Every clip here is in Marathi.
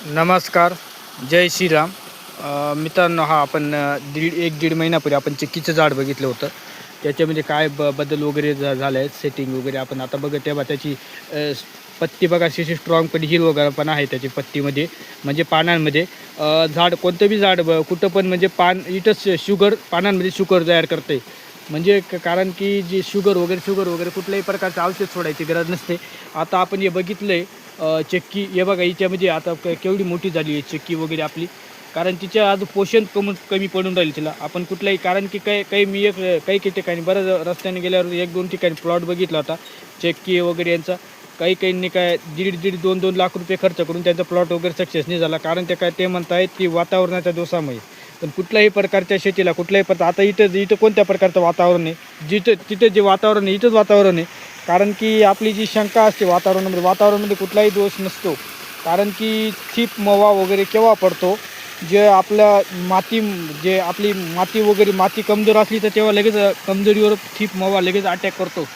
नमस्कार. जय श्रीराम. मित्रांनो, हा आपण दीड महिन्यापूर्वी आपण चिक्कीचं झाड बघितलं होतं. त्याच्यामध्ये काय बदल वगैरे झाले आहेत, सेटिंग वगैरे आपण आता बघत तेव्हा त्याची पत्ती बघा अशी स्ट्रॉंग पण हिरवगार पण आहे त्याची पत्तीमध्ये, म्हणजे पानांमध्ये. झाड कोणतं बी झाड कुठं पण म्हणजे पान इथंच शुगर पानांमध्ये शुगर तयार करते. म्हणजे कारण की जी शुगर वगैरे कुठल्याही प्रकारचं औषध सोडायची गरज नसते. आता आपण हे बघितलं आहे चक्की हे बघा हिच्यामध्ये आता केवढी मोठी झाली आहे चक्की वगैरे आपली. कारण तिच्या आज पोषण कमी पडून राहील तिला. आपण कुठलाही कारण की काही काही मी काही काही ठिकाणी बरं रस्त्याने गेल्यावर 1-2 ठिकाणी प्लॉट बघितला होता चक्की वगैरे यांचा. काही काहींनी काय 1.5-2 लाख रुपये खर्च करून त्यांचा प्लॉट वगैरे सक्सेस नाही झाला. कारण ते म्हणतायत की वातावरणाच्या दोषामुळे. पण कुठल्याही प्रकारच्या शेतीला कुठल्याही आता इथं कोणत्या प्रकारचं वातावरण आहे, तिथं जे वातावरण आहे इथंच वातावरण आहे. कारण की आपली जी शंका असते वातावरणामध्ये कुठलाही दोष नसतो. कारण की ठीप मवा वगैरे केव्हा पडतो, जे आपल्या जे आपली माती कमजोर असली तर तेव्हा लगेच कमजोरीवर ठीप मवा लगेच अटॅक करतो.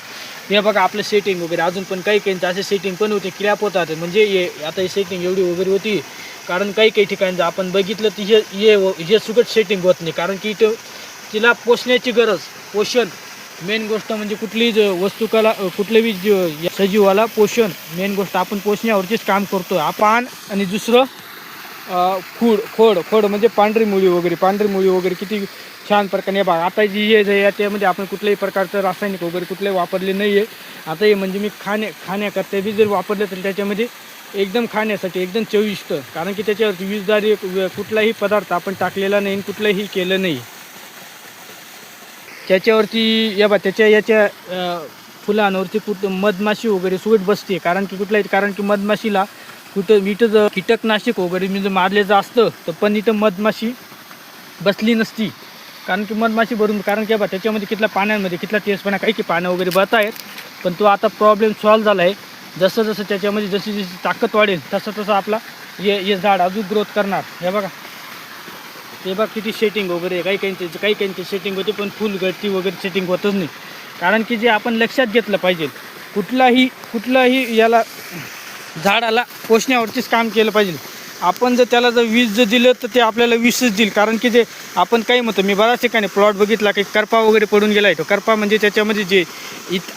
हे बघा आपलं सेटिंग वगैरे अजून पण काही काहींचं असे सेटिंग पण होते, क्रॅप होतात. म्हणजे आता ही सेटिंग एवढी वगैरे होती. कारण काही ठिकाणी आपण बघितलं तर हे सुगट सेटिंग होत नाही. कारण की इथं तिला पोषण्याची गरज, पोषण मेन गोष्ट म्हणजे कुठलीही वस्तूला कुठल्याही सजीवाला पोषण मेन गोष्ट आपण पोषण्यावरतीच काम करतो. पान आणि दुसरं खोड म्हणजे पांढरी मुळी वगैरे किती छान प्रकारे बघा. आता जी त्यामध्ये आपण कुठल्याही प्रकारचं रासायनिक वगैरे कुठलेही वापरले नाही आहे. आता हे म्हणजे मी खाण्याकरता बी जर वापरलं तर त्याच्यामध्ये एकदम खाण्यासाठी एकदम चविष्ट. कारण की त्याच्यावरती विषदारी कुठलाही पदार्थ आपण टाकलेला नाही, कुठलंही केलं नाही. त्याच्यावरती याच्या फुलांवरती मधमाशी वगैरे सुगट बसते. कारण की मधमाशीला इथं कीटकनाशक वगैरे मी जर मारलेलं असतं तर पण इथं मधमाशी बसली नसती. कारण की मधमाशी भरून कारण की त्याच्यामध्ये पाण्यामध्ये तेजपणा काही पानं वगैरे बत आहेत. पण तो आता प्रॉब्लेम सॉल्व झाला आहे. जसं त्याच्यामध्ये जशी ताकद वाढेल तसं आपला हे झाड अजून ग्रोथ करणार. हे बघा किती सेटिंग वगैरे काही काहींची सेटिंग होते पण फुल गळती वगैरे सेटिंग होतच नाही. कारण की जे आपण लक्षात घेतलं पाहिजे, कुठलाही याला झाडाला पोषण्यावरतीच काम केलं पाहिजे. आपण जर त्याला वीज दिलं तर ते आपल्याला विषच देईल. कारण की जे आपण काही म्हणतो, मी बऱ्याच ठिकाणी प्लॉट बघितला की करपा वगैरे पडून गेला आहे. तो करपा म्हणजे त्याच्यामध्ये जे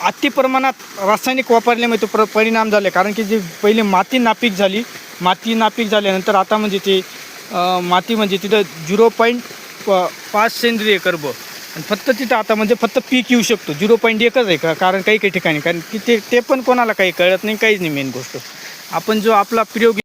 अति प्रमाणात रासायनिक वापरल्यामुळे तो परिणाम झाले. कारण की जे पहिले माती नापीक झाल्यानंतर आता म्हणजे ते माती म्हणजे तिथं 0.5 सेंद्रिय कर्ब आणि फक्त तिथं आता म्हणजे फक्त पीक येऊ शकतो. 0.1च आहे का. कारण काही ठिकाणी कारण की ते पण कोणाला काही कळत नाही, काहीच नाही. मेन गोष्ट आपण जो आपला प्रयोग